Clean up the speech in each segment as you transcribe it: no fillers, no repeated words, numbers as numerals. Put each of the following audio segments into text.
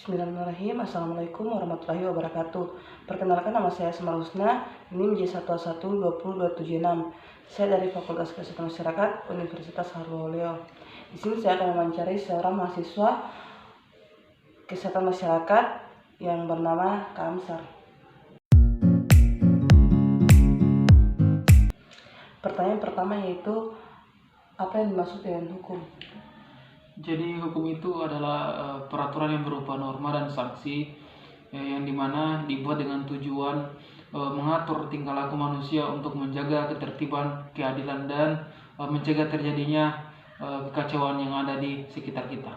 Bismillahirrahmanirrahim. Assalamualaikum warahmatullahi wabarakatuh. Perkenalkan, nama saya Asmaul Husna, NIM J1127276. Saya dari Fakultas Kesehatan Masyarakat Universitas Haruleo. Di sini saya akan mewawancari seorang mahasiswa kesehatan masyarakat yang bernama Kak Amsar. Pertanyaan pertama yaitu, apa yang dimaksud dengan hukum? Jadi hukum itu adalah peraturan yang berupa norma dan sanksi yang dimana dibuat dengan tujuan mengatur tingkah laku manusia untuk menjaga ketertiban, keadilan, dan mencegah terjadinya kekacauan yang ada di sekitar kita.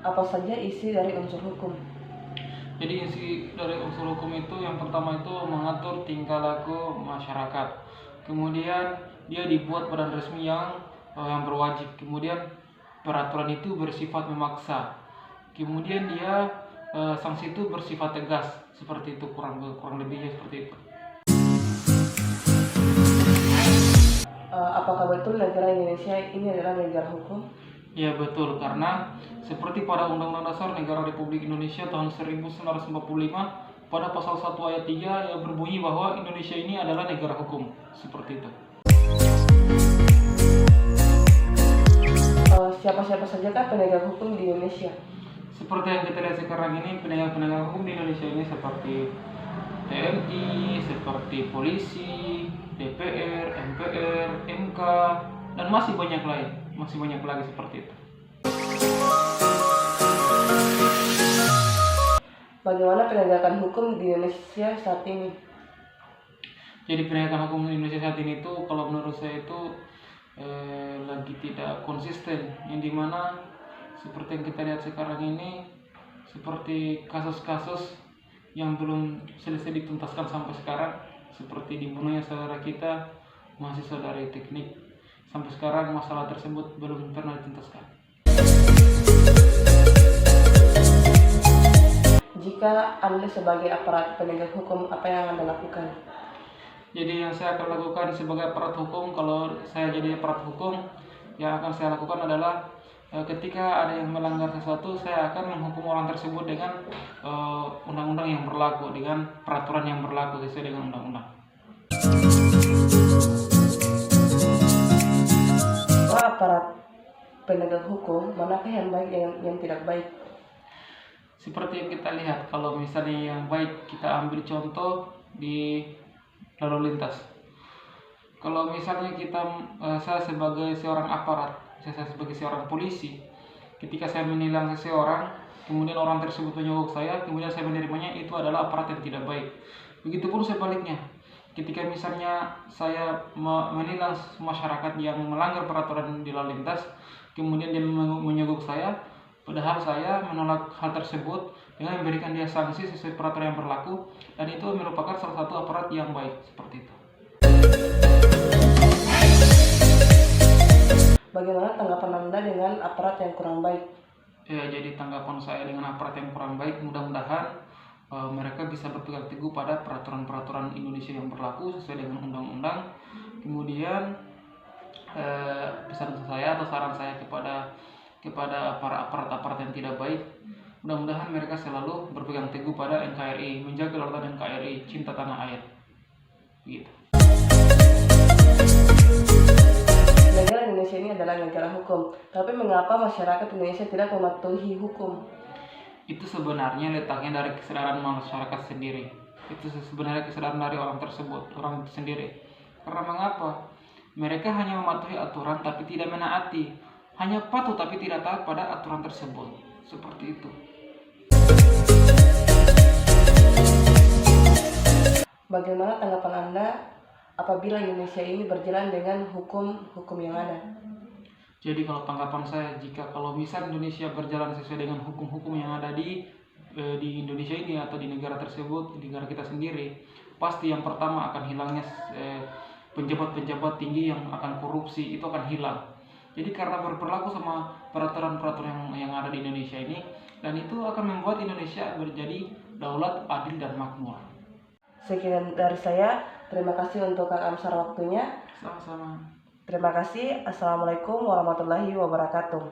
Apa saja isi dari unsur hukum? Jadi isi dari unsur hukum itu yang pertama itu mengatur tingkah laku masyarakat. Kemudian dia dibuat badan resmi yang berwajib. Kemudian peraturan itu bersifat memaksa. Kemudian dia sanksi itu bersifat tegas. Seperti itu, kurang lebihnya seperti itu. Apakah betul negara Indonesia ini adalah negara hukum? Ya betul, karena seperti pada Undang-Undang Dasar Negara Republik Indonesia tahun 1945 pada pasal 1 ayat 3 yang berbunyi bahwa Indonesia ini adalah negara hukum. Seperti itu. Siapa-siapa saja kan penegak hukum di Indonesia? Seperti yang kita lihat sekarang ini, penegak hukum di Indonesia ini seperti TNI, seperti polisi, DPR, MPR, MK, dan masih banyak lagi seperti itu. Bagaimana penegakan hukum di Indonesia saat ini? Jadi penegakan hukum di Indonesia saat ini itu kalau menurut saya itu lagi tidak konsisten, yang dimana seperti yang kita lihat sekarang ini, seperti kasus-kasus yang belum selesai dituntaskan sampai sekarang, seperti dibunuhnya saudara kita, mahasiswa dari teknik. Sampai sekarang masalah tersebut belum pernah dituntaskan. Jika Anda sebagai aparat penegak hukum, apa yang Anda lakukan? Jadi yang saya akan lakukan sebagai aparat hukum, kalau saya jadi aparat hukum, yang akan saya lakukan adalah ketika ada yang melanggar sesuatu, saya akan menghukum orang tersebut dengan undang-undang yang berlaku, dengan peraturan yang berlaku sesuai dengan undang-undang. Aparat penegak hukum, manakah yang baik yang tidak baik? Seperti yang kita lihat, kalau misalnya yang baik kita ambil contoh di lalu lintas. Kalau misalnya saya sebagai seorang aparat, saya sebagai seorang polisi, ketika saya menilang seseorang, kemudian orang tersebut menyogok saya, kemudian saya menerimanya, itu adalah aparat yang tidak baik. Begitupun sebaliknya, ketika misalnya saya menilang masyarakat yang melanggar peraturan di lalu lintas, kemudian dia menyogok saya, padahal saya menolak hal tersebut dengan memberikan dia sanksi sesuai peraturan yang berlaku, dan itu merupakan salah satu aparat yang baik, seperti itu. Bagaimana tanggapan Anda dengan aparat yang kurang baik? Ya, jadi tanggapan saya dengan aparat yang kurang baik, mudah-mudahan mereka bisa berpegang teguh pada peraturan-peraturan Indonesia yang berlaku sesuai dengan undang-undang. Kemudian pesan saya atau saran saya kepada para aparat-aparat yang tidak baik, mudah-mudahan mereka selalu berpegang teguh pada NKRI, menjaga lautan NKRI, cinta tanah air. Begitu. Negara Indonesia ini adalah negara hukum, tapi mengapa masyarakat Indonesia tidak mematuhi hukum? Itu sebenarnya letaknya dari kesadaran masyarakat sendiri. Itu sebenarnya kesadaran dari orang tersebut, orang itu sendiri. Karena mengapa? Mereka hanya mematuhi aturan tapi tidak menaati. Hanya patuh tapi tidak taat pada aturan tersebut. Seperti itu. Bagaimana tanggapan Anda apabila Indonesia ini berjalan dengan hukum yang ada? Jadi kalau tanggapan saya, kalau misal Indonesia berjalan sesuai dengan hukum-hukum yang ada di Indonesia ini atau di negara tersebut, di negara kita sendiri, pasti yang pertama akan hilangnya penjabat-penjabat tinggi yang akan korupsi, itu akan hilang. Jadi karena berlaku sama peraturan-peraturan yang ada di Indonesia ini, dan itu akan membuat Indonesia menjadi daulat, adil, dan makmur. Sekian dari saya. Terima kasih untuk Kak Amsar waktunya. Sama-sama. Terima kasih. Assalamualaikum warahmatullahi wabarakatuh.